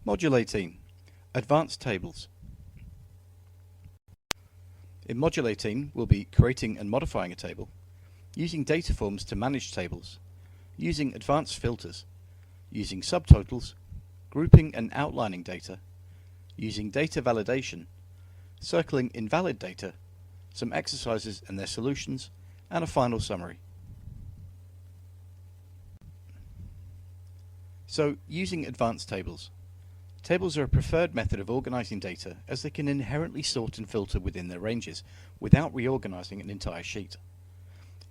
Module 18, Advanced Tables. In Module 18, we'll be creating and modifying a table, using data forms to manage tables, using advanced filters, using subtotals, grouping and outlining data, using data validation, circling invalid data, some exercises and their solutions, and a final summary. So, using advanced tables. Tables are a preferred method of organizing data as they can inherently sort and filter within their ranges without reorganizing an entire sheet.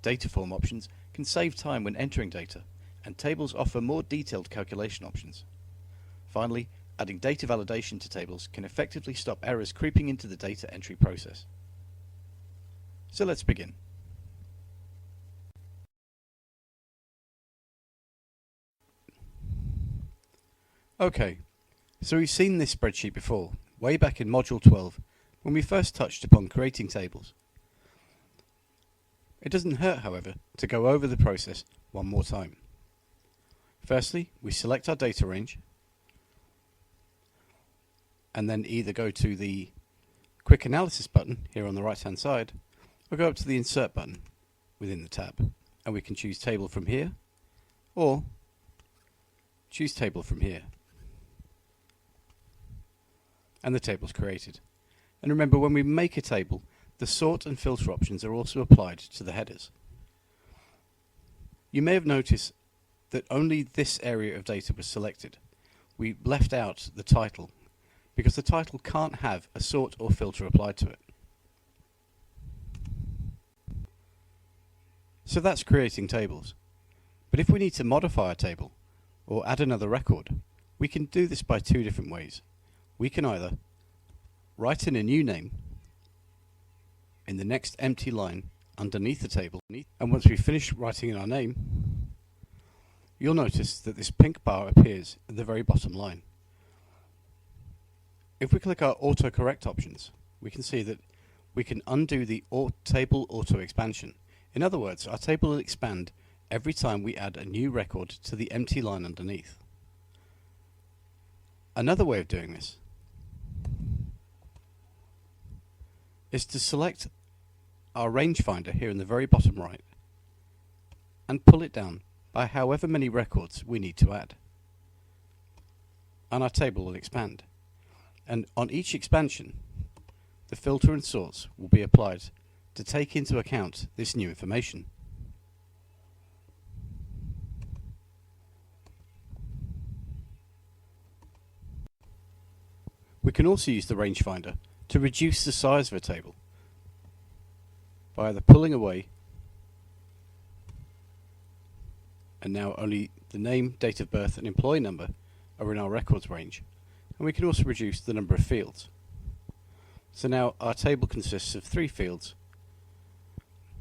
Data form options can save time when entering data, and tables offer more detailed calculation options. Finally, adding data validation to tables can effectively stop errors creeping into the data entry process. So let's begin. Okay, so we've seen this spreadsheet before, way back in Module 12, when we first touched upon creating tables. It doesn't hurt, however, to go over the process one more time. Firstly, we select our data range, and then either go to the Quick Analysis button here on the right hand side, or go up to the Insert button within the tab, and we can choose Table from here, or choose Table from here. And the table's created. And remember, when we make a table, the sort and filter options are also applied to the headers. You may have noticed that only this area of data was selected. We left out the title because the title can't have a sort or filter applied to it. So that's creating tables. But if we need to modify a table or add another record, we can do this by two different ways. We can either write in a new name in the next empty line underneath the table, and once we finish writing in our name, you'll notice that this pink bar appears at the very bottom line. If we click our autocorrect options, we can see that we can undo the table auto expansion. In other words, our table will expand every time we add a new record to the empty line underneath. Another way of doing this is to select our rangefinder here in the very bottom right and pull it down by however many records we need to add. And our table will expand. And on each expansion, the filter and sorts will be applied to take into account this new information. We can also use the rangefinder to reduce the size of a table by either pulling away, and now only the name, date of birth and employee number are in our records range, and we can also reduce the number of fields. So now our table consists of 3 fields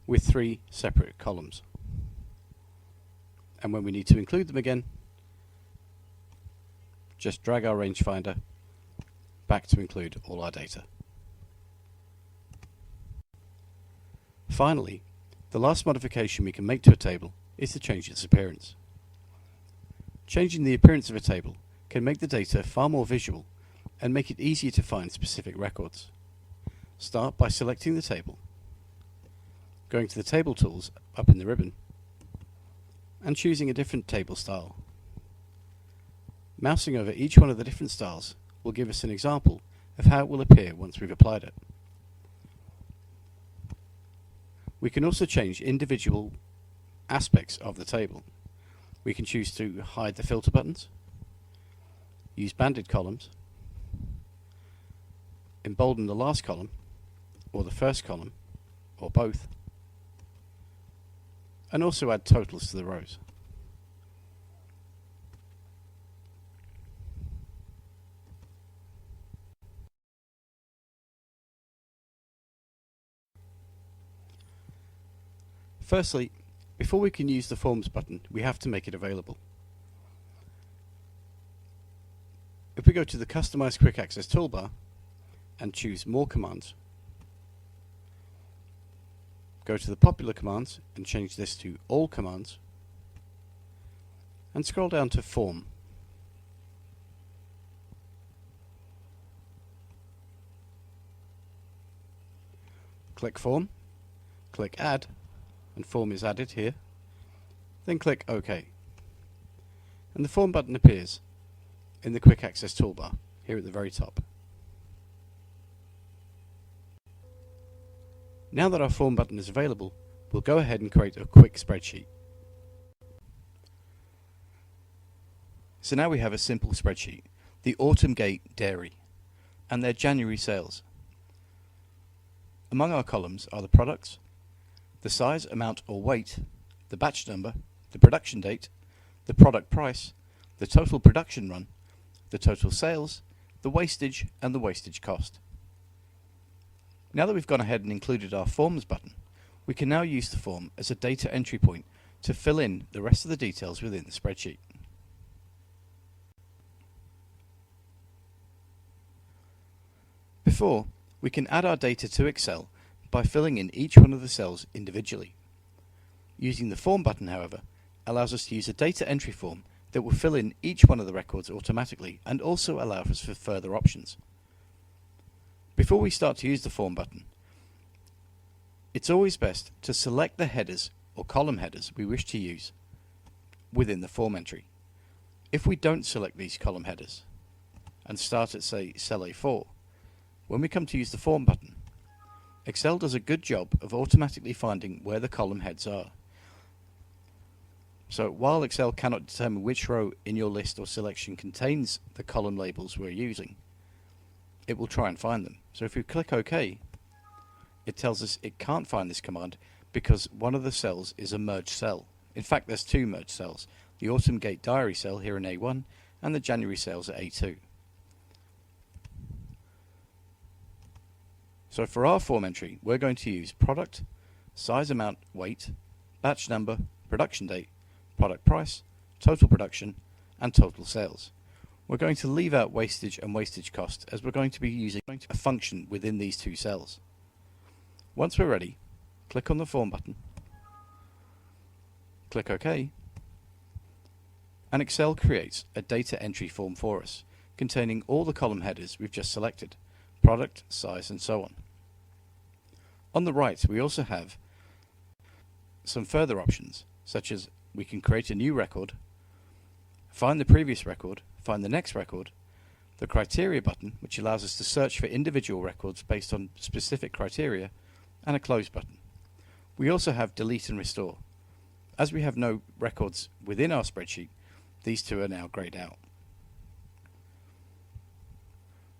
with 3 separate columns, and when we need to include them again, just drag our rangefinder back to include all our data. Finally, the last modification we can make to a table is to change its appearance. Changing the appearance of a table can make the data far more visual and make it easier to find specific records. Start by selecting the table, going to the Table Tools up in the ribbon, and choosing a different table style. Mousing over each one of the different styles will give us an example of how it will appear once we've applied it. We can also change individual aspects of the table. We can choose to hide the filter buttons, use banded columns, embolden the last column, or the first column, or both, and also add totals to the rows. Firstly, before we can use the Forms button, we have to make it available. If we go to the Customize Quick Access toolbar and choose More Commands, go to the Popular Commands and change this to All Commands, and scroll down to Form. Click Form, click Add, and Form is added here. Then click OK. And the Form button appears in the Quick Access toolbar here at the very top. Now that our Form button is available, we'll go ahead and create a quick spreadsheet. So now we have a simple spreadsheet, the Autumn Gate Dairy, and their January sales. Among our columns are the products, the size, amount or weight, the batch number, the production date, the product price, the total production run, the total sales, the wastage and the wastage cost. Now that we've gone ahead and included our Forms button, we can now use the form as a data entry point to fill in the rest of the details within the spreadsheet. Before, we can add our data to Excel by filling in each one of the cells individually. Using the Form button, however, allows us to use a data entry form that will fill in each one of the records automatically and also allow us for further options. Before we start to use the Form button, it's always best to select the headers or column headers we wish to use within the form entry. If we don't select these column headers and start at, say, cell A4, when we come to use the Form button, Excel does a good job of automatically finding where the column heads are. So while Excel cannot determine which row in your list or selection contains the column labels we're using, it will try and find them. So if we click OK, it tells us it can't find this command because one of the cells is a merged cell. In fact, there's two merged cells, the Autumn Gate Diary cell here in A1 and the January cells at A2. So for our form entry, we're going to use product, size, amount, weight, batch number, production date, product price, total production, and total sales. We're going to leave out wastage and wastage cost as we're going to be using a function within these two cells. Once we're ready, click on the Form button, click OK, and Excel creates a data entry form for us, containing all the column headers we've just selected, product, size, and so on. On the right, we also have some further options, such as we can create a new record, find the previous record, find the next record, the criteria button, which allows us to search for individual records based on specific criteria, and a close button. We also have delete and restore. As we have no records within our spreadsheet, these two are now grayed out.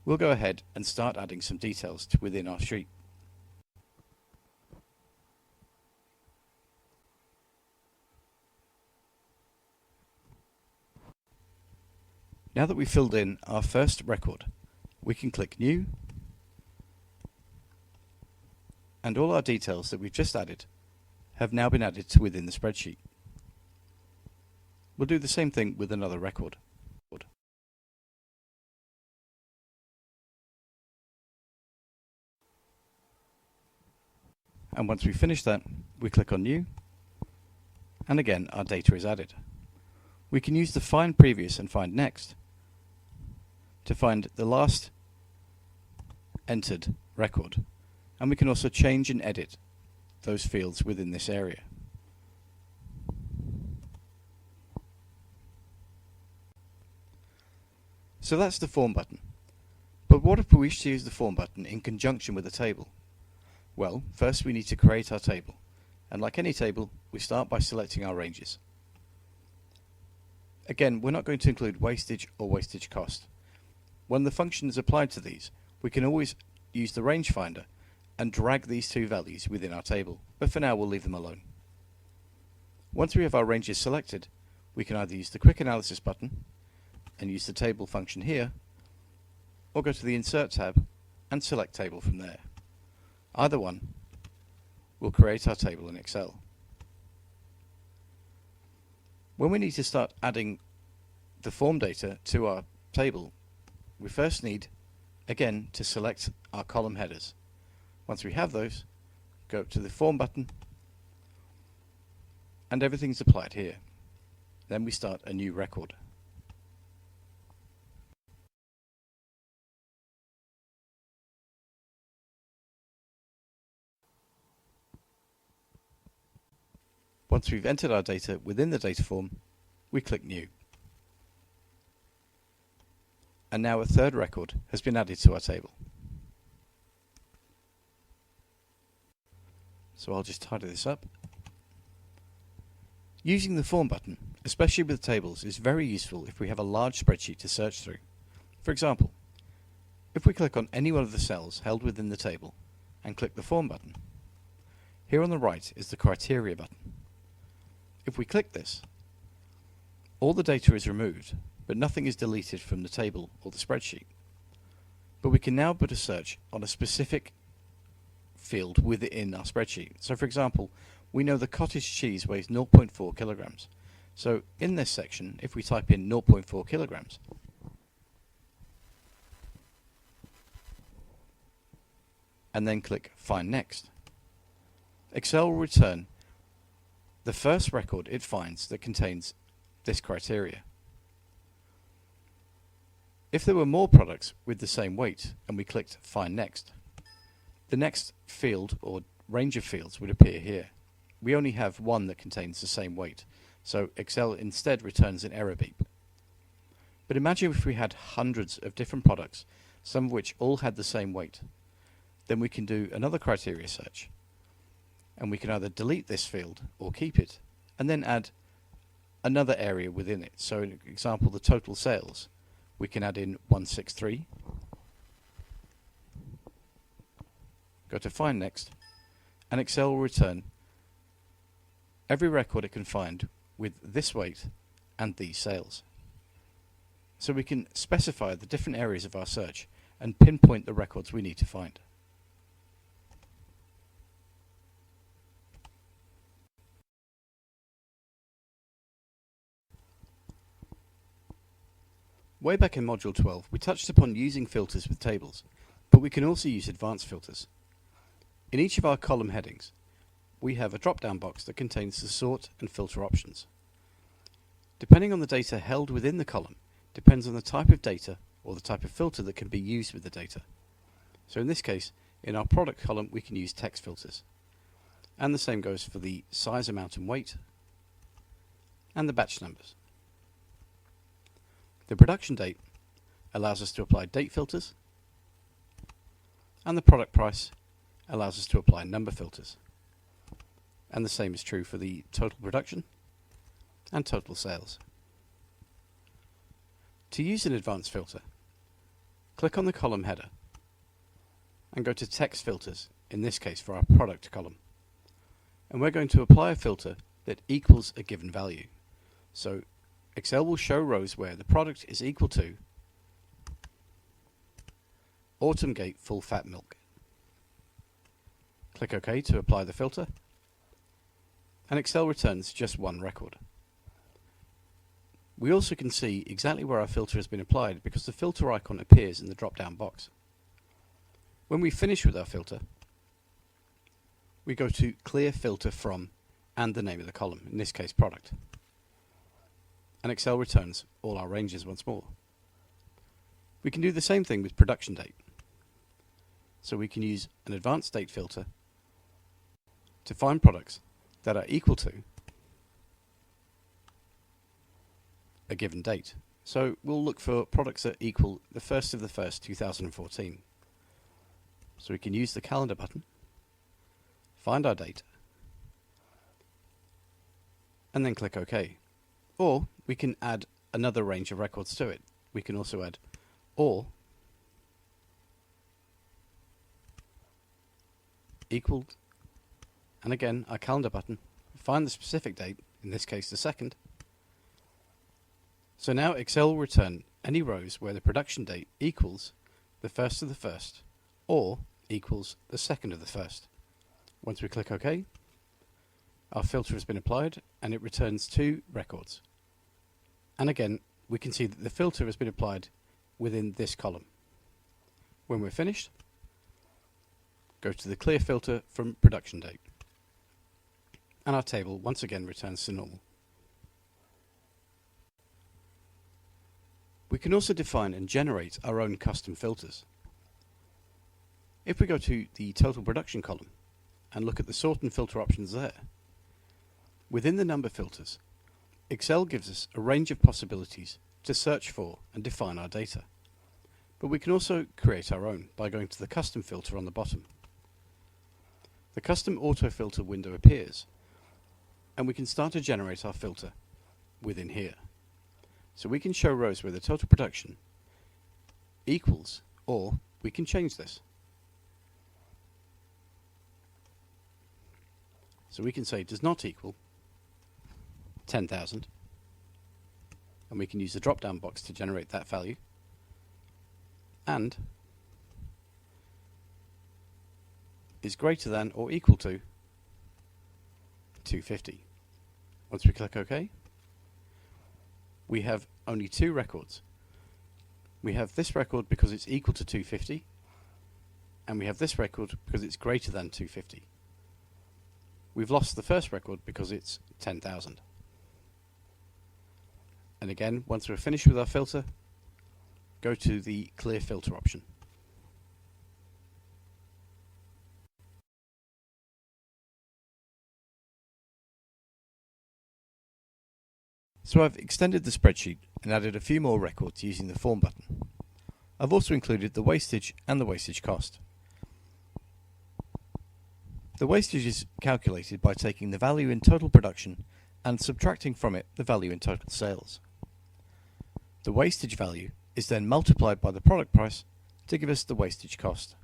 We'll go ahead and start adding some details to within our sheet. Now that we've filled in our first record, we can click New, and all our details that we've just added have now been added to within the spreadsheet. We'll do the same thing with another record. And once we've finished that, we click on New, and again our data is added. We can use the Find Previous and Find Next to find the last entered record, and we can also change and edit those fields within this area. So that's the Form button. But what if we wish to use the Form button in conjunction with a table? Well, first we need to create our table, and like any table, we start by selecting our ranges. Again, we're not going to include wastage or wastage cost. When the function is applied to these, we can always use the range finder and drag these two values within our table, but for now we'll leave them alone. Once we have our ranges selected, we can either use the Quick Analysis button and use the Table function here, or go to the Insert tab and select Table from there. Either one will create our table in Excel. When we need to start adding the form data to our table, we first need, again, to select our column headers. Once we have those, go to the Form button, and everything's applied here. Then we start a new record. Once we've entered our data within the data form, we click New. And now a third record has been added to our table. So I'll just tidy this up. Using the Form button, especially with tables, is very useful if we have a large spreadsheet to search through. For example, if we click on any one of the cells held within the table and click the Form button, here on the right is the Criteria button. If we click this, all the data is removed, but nothing is deleted from the table or the spreadsheet. But we can now put a search on a specific field within our spreadsheet. So for example, we know the cottage cheese weighs 0.4 kilograms. So in this section, if we type in 0.4 kilograms, and then click Find Next, Excel will return the first record it finds that contains this criteria. If there were more products with the same weight and we clicked Find Next, the next field or range of fields would appear here. We only have one that contains the same weight, so Excel instead returns an error beep. But imagine if we had hundreds of different products, some of which all had the same weight. Then we can do another criteria search, and we can either delete this field or keep it, and then add another area within it. So in example, the total sales, we can add in 163, go to Find Next, and Excel will return every record it can find with this weight and these sales. So we can specify the different areas of our search and pinpoint the records we need to find. Way back in Module 12, we touched upon using filters with tables, but we can also use advanced filters. In each of our column headings, we have a drop-down box that contains the sort and filter options. Depending on the data held within the column, depends on the type of data or the type of filter that can be used with the data. So in this case, in our product column, we can use text filters. And the same goes for the size, amount and weight, and the batch numbers. The production date allows us to apply date filters, and the product price allows us to apply number filters. And the same is true for the total production and total sales. To use an advanced filter, click on the column header and go to text filters, in this case for our product column. And we're going to apply a filter that equals a given value. So Excel will show rows where the product is equal to Autumn Gate full fat milk. Click OK to apply the filter, and Excel returns just one record. We also can see exactly where our filter has been applied because the filter icon appears in the drop-down box. When we finish with our filter, we go to Clear Filter From and the name of the column, in this case product. And Excel returns all our ranges once more. We can do the same thing with production date. So we can use an advanced date filter to find products that are equal to a given date. So we'll look for products that equal the 1st of the 1st, 2014. So we can use the calendar button, find our date, and then click OK. Or we can add another range of records to it. We can also add or equaled, and again our calendar button, find the specific date, in this case the 2nd. So now Excel will return any rows where the production date equals the 1st of the 1st or equals the 2nd of the 1st. Once we click OK, our filter has been applied and it returns 2 records. And again, we can see that the filter has been applied within this column. When we're finished, go to the Clear Filter From Production Date. And our table once again returns to normal. We can also define and generate our own custom filters. If we go to the Total Production column and look at the sort and filter options there, Within the number filters, Excel gives us a range of possibilities to search for and define our data. But we can also create our own by going to the custom filter on the bottom. The custom auto filter window appears, and we can start to generate our filter within here. So we can show rows where the total production equals, or we can change this. So we can say does not equal 10,000, and we can use the drop down box to generate that value, and is greater than or equal to 250. Once we click OK, we have only two records. We have this record because it's equal to 250, and we have this record because it's greater than 250. We've lost the first record because it's 10,000. And again, once we're finished with our filter, go to the clear filter option. So I've extended the spreadsheet and added a few more records using the form button. I've also included the wastage and the wastage cost. The wastage is calculated by taking the value in total production and subtracting from it the value in total sales. The wastage value is then multiplied by the product price to give us the wastage cost.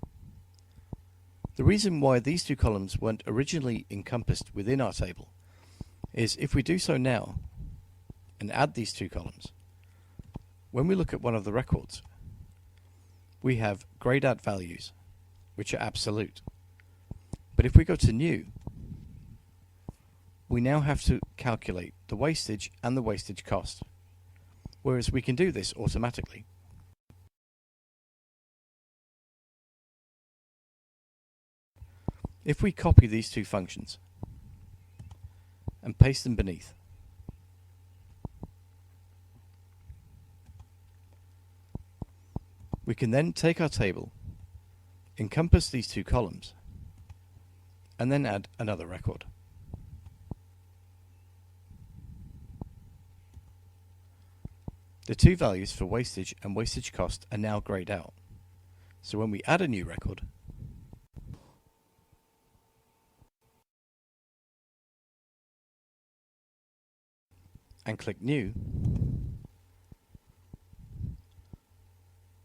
The reason why these two columns weren't originally encompassed within our table is if we do so now and add these two columns, when we look at one of the records, we have grayed out values which are absolute. But if we go to new, we now have to calculate the wastage and the wastage cost, whereas we can do this automatically. If we copy these two functions and paste them beneath, we can then take our table, encompass these two columns, and then add another record. The two values for wastage and wastage cost are now grayed out. So when we add a new record, and click new,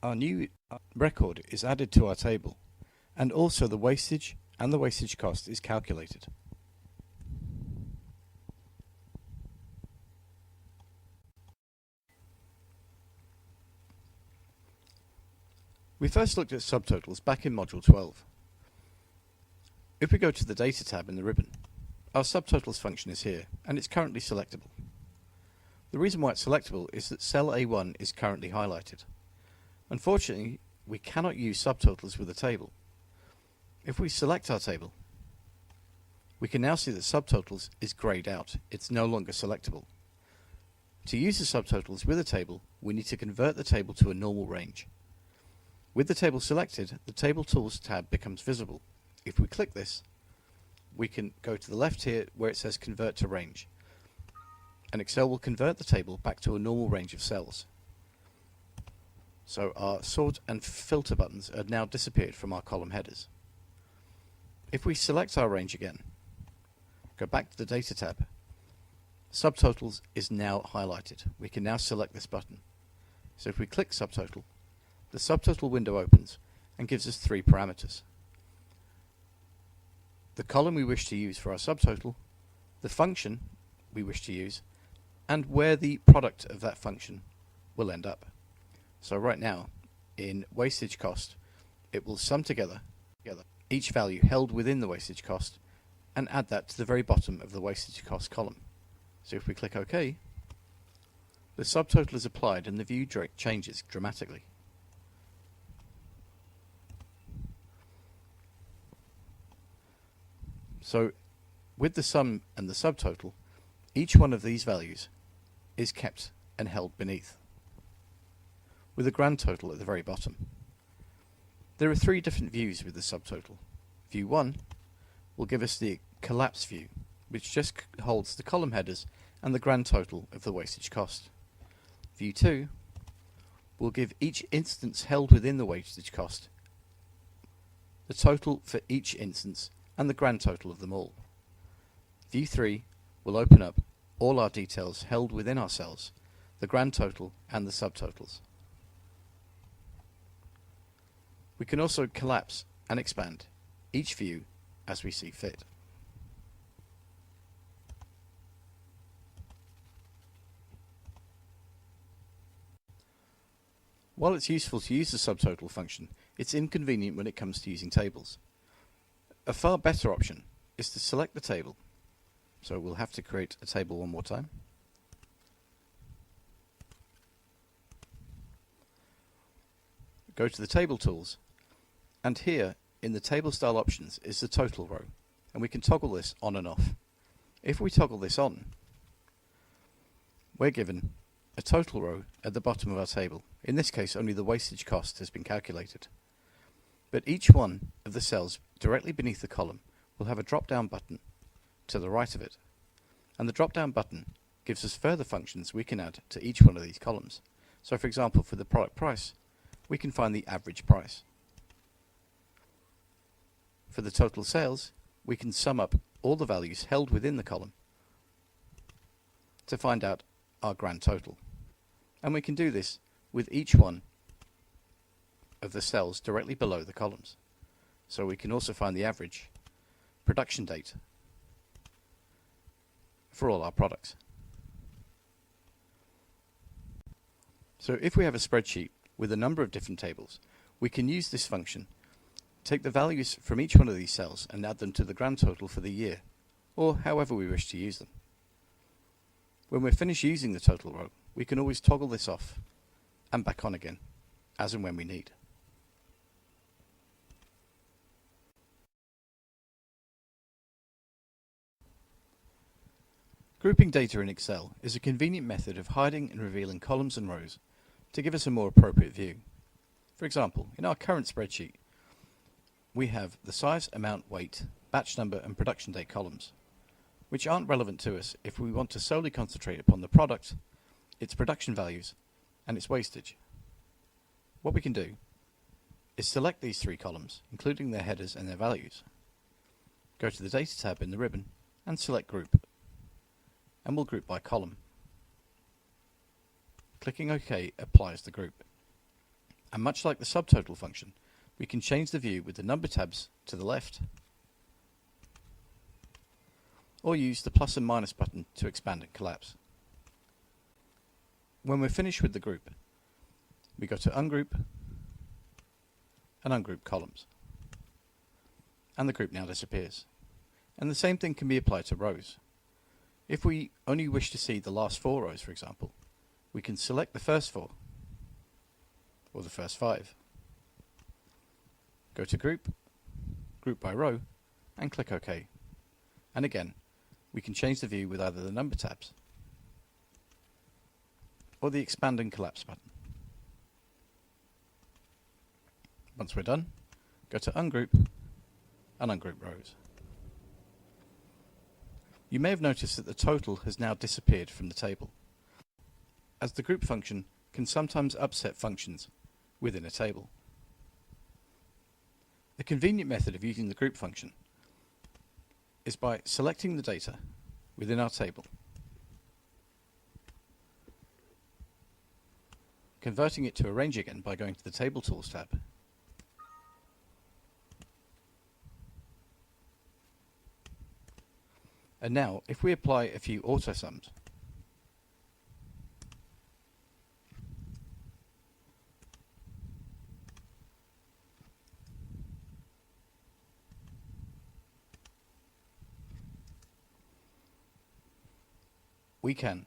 our new record is added to our table, and also the wastage and the wastage cost is calculated. We first looked at subtotals back in Module 12. If we go to the Data tab in the ribbon, our subtotals function is here, and it's currently selectable. The reason why it's selectable is that cell A1 is currently highlighted. Unfortunately, we cannot use subtotals with a table. If we select our table, we can now see that subtotals is grayed out. It's no longer selectable. To use the subtotals with a table, we need to convert the table to a normal range. With the table selected, the Table Tools tab becomes visible. If we click this, we can go to the left here where it says Convert to Range, and Excel will convert the table back to a normal range of cells. So our sort and filter buttons are now disappeared from our column headers. If we select our range again, go back to the Data tab, Subtotals is now highlighted. We can now select this button. So if we click Subtotal, the Subtotal window opens and gives us three parameters: the column we wish to use for our subtotal, the function we wish to use, and where the product of that function will end up. So right now, in wastage cost, it will sum together each value held within the wastage cost and add that to the very bottom of the wastage cost column. So if we click OK, the subtotal is applied and the view changes dramatically. So with the sum and the subtotal, each one of these values is kept and held beneath, with a grand total at the very bottom. There are three different views with the subtotal. View 1 will give us the collapse view, which just holds the column headers and the grand total of the wastage cost. View 2 will give each instance held within the wastage cost the total for each instance and the grand total of them all. View 3 will open up all our details held within our cells, the grand total and the subtotals. We can also collapse and expand each view as we see fit. While it's useful to use the subtotal function, it's inconvenient when it comes to using tables. A far better option is to select the table. So we'll have to create a table one more time. Go to the table tools, and here in the table style options is the total row, and we can toggle this on and off. If we toggle this on, we're given a total row at the bottom of our table. In this case, only the wastage cost has been calculated. But each one of the cells directly beneath the column will have a drop-down button to the right of it. And the drop-down button gives us further functions we can add to each one of these columns. So for example, for the product price, we can find the average price. For the total sales, we can sum up all the values held within the column to find out our grand total. And we can do this with each one of the cells directly below the columns. So we can also find the average production date for all our products. So if we have a spreadsheet with a number of different tables, we can use this function, take the values from each one of these cells and add them to the grand total for the year, or however we wish to use them. When we're finished using the total row, we can always toggle this off and back on again, as and when we need. Grouping data in Excel is a convenient method of hiding and revealing columns and rows to give us a more appropriate view. For example, in our current spreadsheet, we have the size, amount, weight, batch number and production date columns, which aren't relevant to us if we want to solely concentrate upon the product, its production values, and its wastage. What we can do is select these three columns, including their headers and their values. Go to the Data tab in the ribbon and select Group, and we'll group by column. Clicking OK applies the group. And much like the subtotal function, we can change the view with the number tabs to the left, or use the plus and minus button to expand and collapse. When we're finished with the group, we go to Ungroup and Ungroup Columns. And the group now disappears. And the same thing can be applied to rows. If we only wish to see the last 4 rows, for example, we can select the first 4, or the first 5. Go to Group, Group by Row, and click OK. And again, we can change the view with either the number tabs or the expand and collapse button. Once we're done, go to Ungroup and Ungroup Rows. You may have noticed that the total has now disappeared from the table, as the group function can sometimes upset functions within a table. A convenient method of using the group function is by selecting the data within our table, converting it to arrange again by going to the Table Tools tab, and now if we apply a few auto sums, we can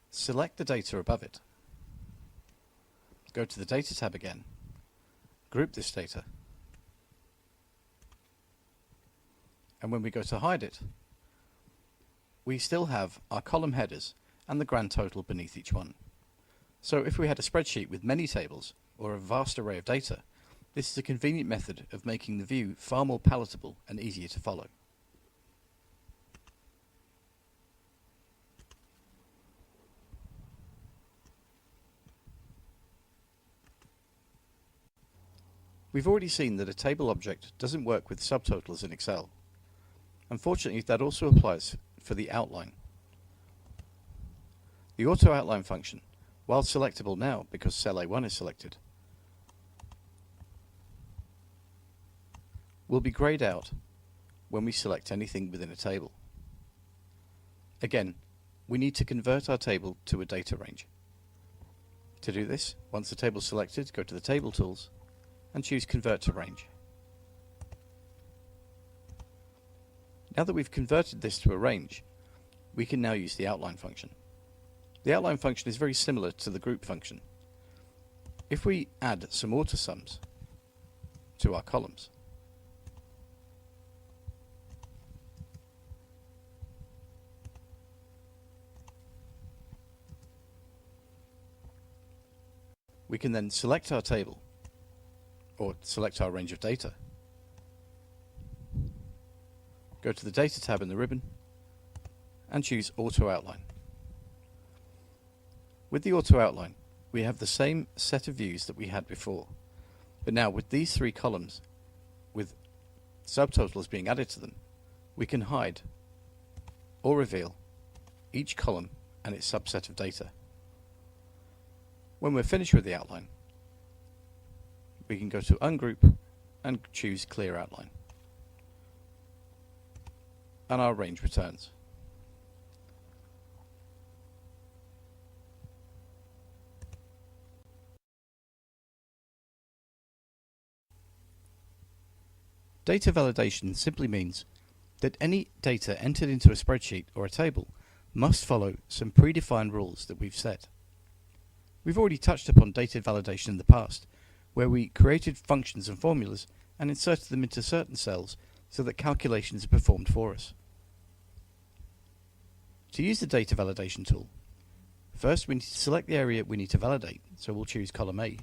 select the data above it, go to the Data tab again, group this data, and when we go to hide it, we still have our column headers and the grand total beneath each one. So if we had a spreadsheet with many tables or a vast array of data, this is a convenient method of making the view far more palatable and easier to follow. We've already seen that a table object doesn't work with subtotals in Excel. Unfortunately, that also applies for the outline. The auto outline function, while selectable now because cell A1 is selected, will be grayed out when we select anything within a table. Again, we need to convert our table to a data range. To do this, once the table is selected, go to the Table Tools and choose Convert to Range. Now that we've converted this to a range, we can now use the outline function. The outline function is very similar to the group function. If we add some autosums to our columns, we can then select our table or select our range of data. Go to the Data tab in the ribbon and choose Auto Outline. With the Auto Outline, we have the same set of views that we had before, but now with these three columns, with subtotals being added to them, we can hide or reveal each column and its subset of data. When we're finished with the outline, we can go to Ungroup and choose Clear Outline. And our range returns. Data validation simply means that any data entered into a spreadsheet or a table must follow some predefined rules that we've set. We've already touched upon data validation in the past, where we created functions and formulas and inserted them into certain cells so that calculations are performed for us. To use the data validation tool, first we need to select the area we need to validate, so we'll choose column A.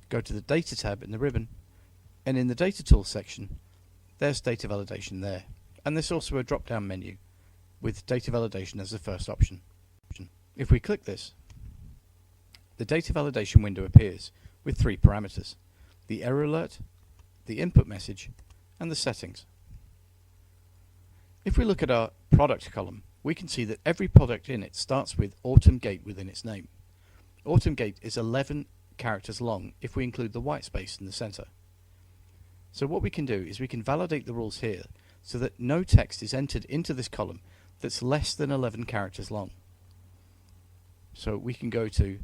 Go to the Data tab in the ribbon, and in the Data Tools section, there's data validation there, and there's also a drop-down menu with data validation as the first option. If we click this, the data validation window appears with three parameters: the error alert, the input message, and the settings. If we look at our product column, we can see that every product in it starts with Autumn Gate within its name. Autumn Gate is 11 characters long if we include the white space in the center. So what we can do is we can validate the rules here so that no text is entered into this column that's less than 11 characters long. So we can go to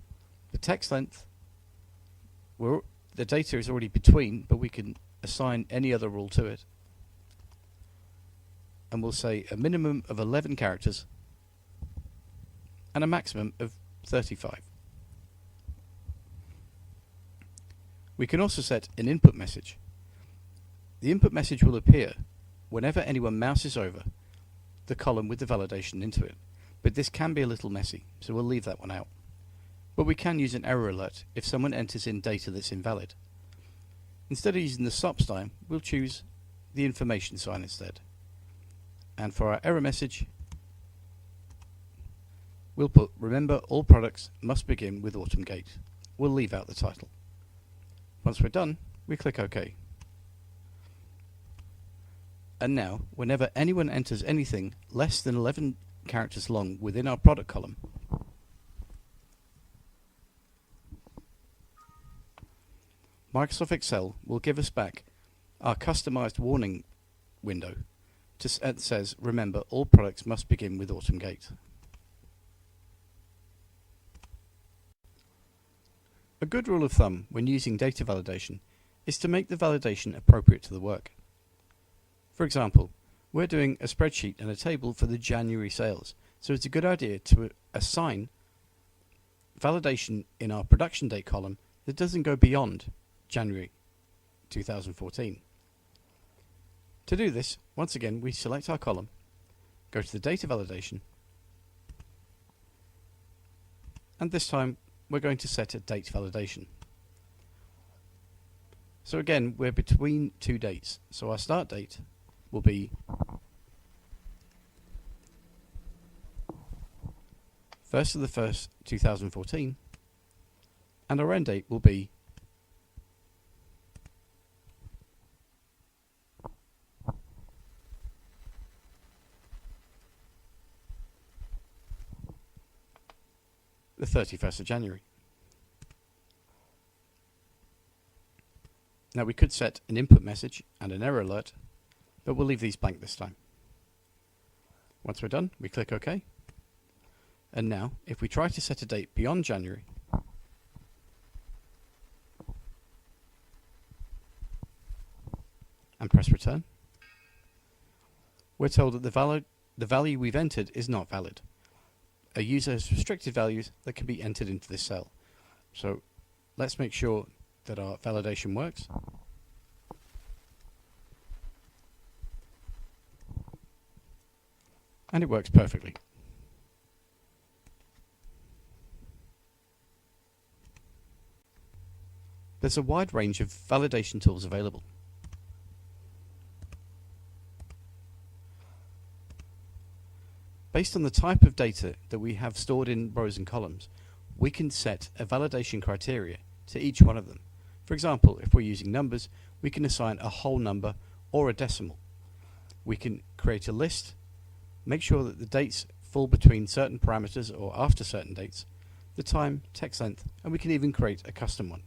the text length, where the data is already between, but we can assign any other rule to it. And we'll say a minimum of 11 characters and a maximum of 35. We can also set an input message. The input message will appear whenever anyone mouses over the column with the validation into it, but this can be a little messy, so we'll leave that one out. But we can use an error alert if someone enters in data that's invalid. Instead of using the stop sign, we'll choose the information sign instead. And for our error message, we'll put, remember, all products must begin with Autumn Gate. We'll leave out the title. Once we're done, we click OK. And now, whenever anyone enters anything less than 11 characters long within our product column, Microsoft Excel will give us back our customized warning window that says, remember, all products must begin with Autumn Gate. A good rule of thumb when using data validation is to make the validation appropriate to the work. For example, we're doing a spreadsheet and a table for the January sales, so it's a good idea to assign validation in our production date column that doesn't go beyond January 2014. To do this, once again, we select our column, go to the data validation, and this time we're going to set a date validation. So again, we're between two dates, so our start date will be 1st of the 1st, 2014, and our end date will be the 31st of January. Now we could set an input message and an error alert, but we'll leave these blank this time. Once we're done, we click OK. And now, if we try to set a date beyond January, and press return, we're told that the value we've entered is not valid. A user has restricted values that can be entered into this cell. So let's make sure that our validation works. And it works perfectly. There's a wide range of validation tools available. Based on the type of data that we have stored in rows and columns, we can set a validation criteria to each one of them. For example, if we're using numbers, we can assign a whole number or a decimal. We can create a list, make sure that the dates fall between certain parameters or after certain dates, the time, text length, and we can even create a custom one.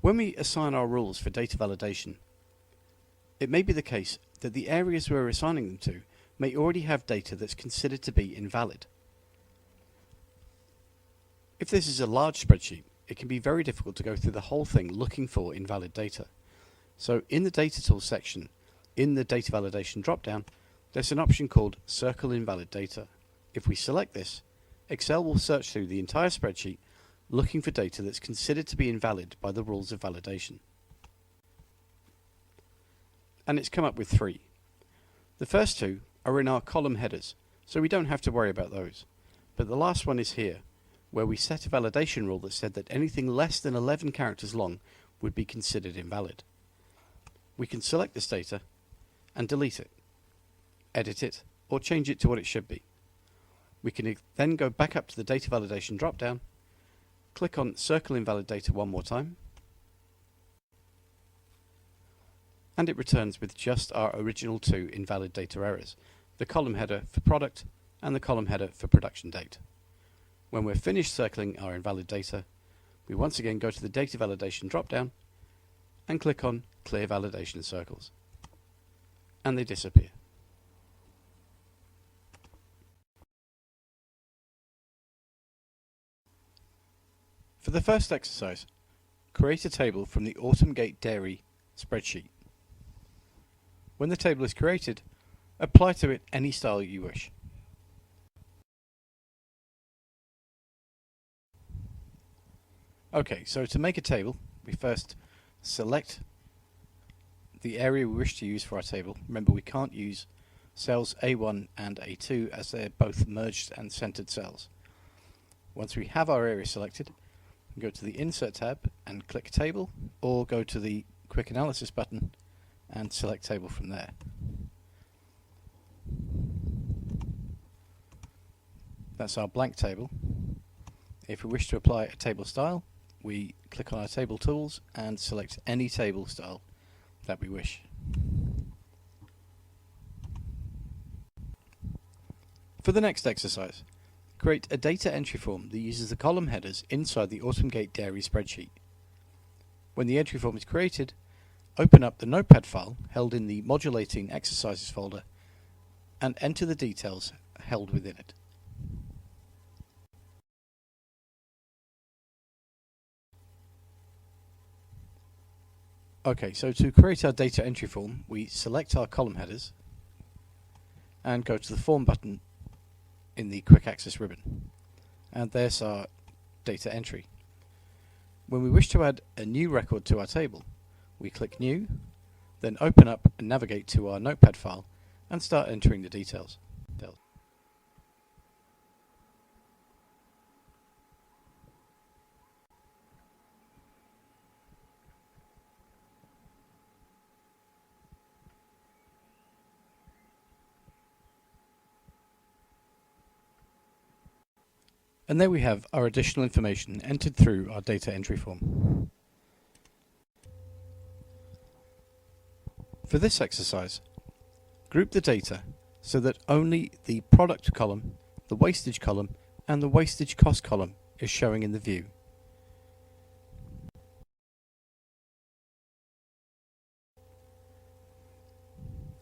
When we assign our rules for data validation, it may be the case that the areas we're assigning them to may already have data that's considered to be invalid. If this is a large spreadsheet, it can be very difficult to go through the whole thing looking for invalid data. So in the Data Tools section, in the Data Validation dropdown, there's an option called Circle Invalid Data. If we select this, Excel will search through the entire spreadsheet looking for data that's considered to be invalid by the rules of validation. And it's come up with 3. The first 2 are in our column headers, so we don't have to worry about those. But the last one is here, where we set a validation rule that said that anything less than 11 characters long would be considered invalid. We can select this data and delete it, edit it, or change it to what it should be. We can then go back up to the Data Validation dropdown, click on Circle Invalid Data one more time, and it returns with just our original 2 invalid data errors, the column header for product and the column header for production date. When we're finished circling our invalid data, we once again go to the Data Validation dropdown and click on Clear Validation Circles, and they disappear. For the first exercise, create a table from the Autumn Gate Dairy spreadsheet. When the table is created, apply to it any style you wish. Okay, so to make a table, we first select the area we wish to use for our table. Remember, we can't use cells A1 and A2 as they're both merged and centered cells. Once we have our area selected, go to the Insert tab and click Table, or go to the Quick Analysis button and select Table from there. That's our blank table. If we wish to apply a table style, we click on our table tools and select any table style that we wish. For the next exercise, create a data entry form that uses the column headers inside the Autumn Gate Dairy spreadsheet. When the entry form is created, open up the Notepad file held in the Modulating Exercises folder and enter the details held within it. Okay, so to create our data entry form, we select our column headers and go to the Form button in the Quick Access ribbon. And there's our data entry. When we wish to add a new record to our table, we click New, then open up and navigate to our Notepad file and start entering the details. And there we have our additional information entered through our data entry form. For this exercise, group the data so that only the product column, the wastage column, and the wastage cost column is showing in the view.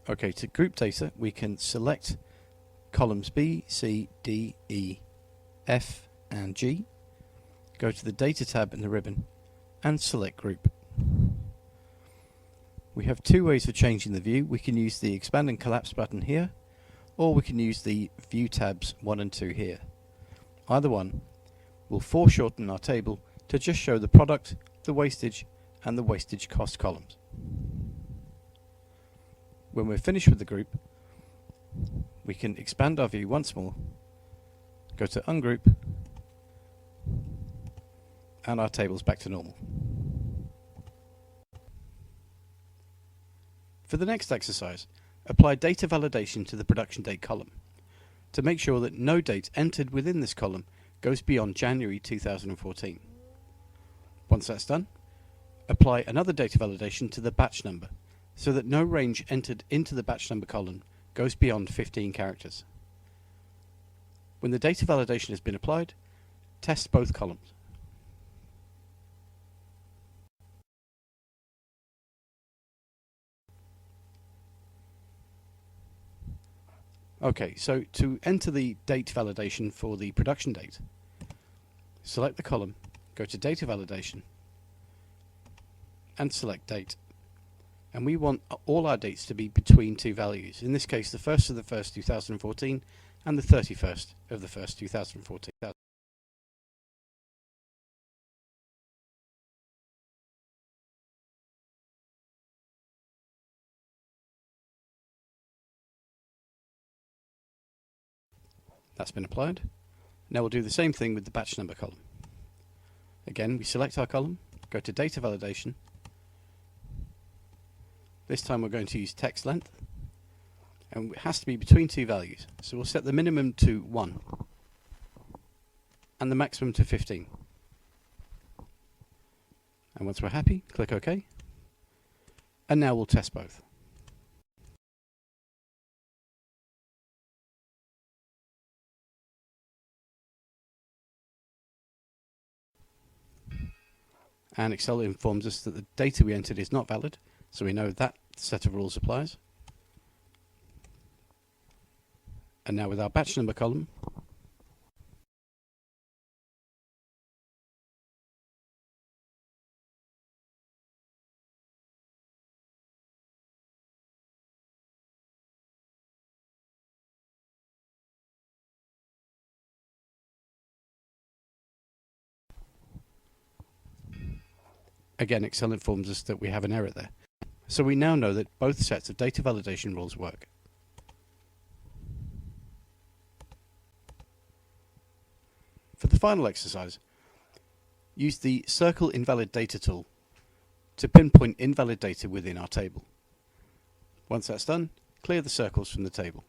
Okay, to group data, we can select columns B, C, D, E, F, and G. Go to the Data tab in the ribbon and select Group. We have two ways of changing the view. We can use the Expand and Collapse button here, or we can use the View tabs 1 and 2 here. Either one will foreshorten our table to just show the product, the wastage, and the wastage cost columns. When we're finished with the group, we can expand our view once more, go to Ungroup, and our table's back to normal. For the next exercise, apply data validation to the production date column to make sure that no date entered within this column goes beyond January 2014. Once that's done, apply another data validation to the batch number so that no range entered into the batch number column goes beyond 15 characters. When the data validation has been applied, test both columns. Okay, so to enter the date validation for the production date, select the column, go to Data Validation, and select Date. And we want all our dates to be between two values. In this case, the 1st of the 1st, 2014, and the 31st of the 1st, 2014. That's been applied. Now we'll do the same thing with the batch number column. Again, we select our column, go to Data Validation. This time we're going to use text length, and it has to be between two values. So we'll set the minimum to 1 and the maximum to 15. And once we're happy, click OK. And now we'll test both. And Excel informs us that the data we entered is not valid, so we know that set of rules applies. And now with our batch number column, again, Excel informs us that we have an error there. So we now know that both sets of data validation rules work. For the final exercise, use the Circle Invalid Data tool to pinpoint invalid data within our table. Once that's done, clear the circles from the table.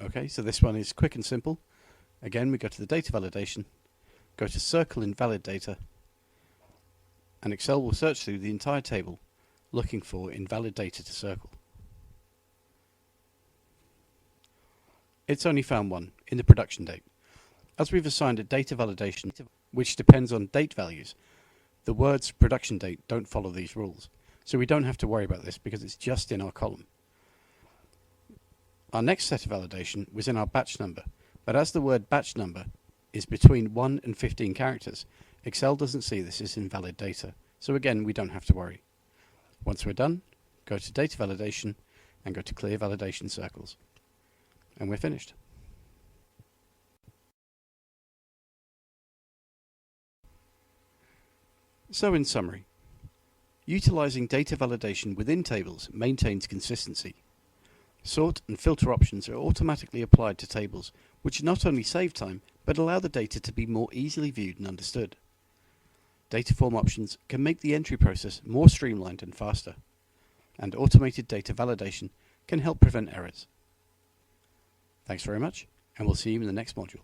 Okay, so this one is quick and simple. Again, we go to the Data Validation, go to Circle Invalid Data, and Excel will search through the entire table looking for invalid data to circle. It's only found one, in the production date. As we've assigned a data validation which depends on date values, the words production date don't follow these rules, so we don't have to worry about this because it's just in our column. Our next set of validation was in our batch number, but as the word batch number is between 1 and 15 characters, Excel doesn't see this as invalid data, so again we don't have to worry. Once we're done, go to Data Validation and go to Clear Validation Circles. And we're finished. So in summary, utilizing data validation within tables maintains consistency. Sort and filter options are automatically applied to tables, which not only save time, but allow the data to be more easily viewed and understood. Data form options can make the entry process more streamlined and faster, and automated data validation can help prevent errors. Thanks very much, and we'll see you in the next module.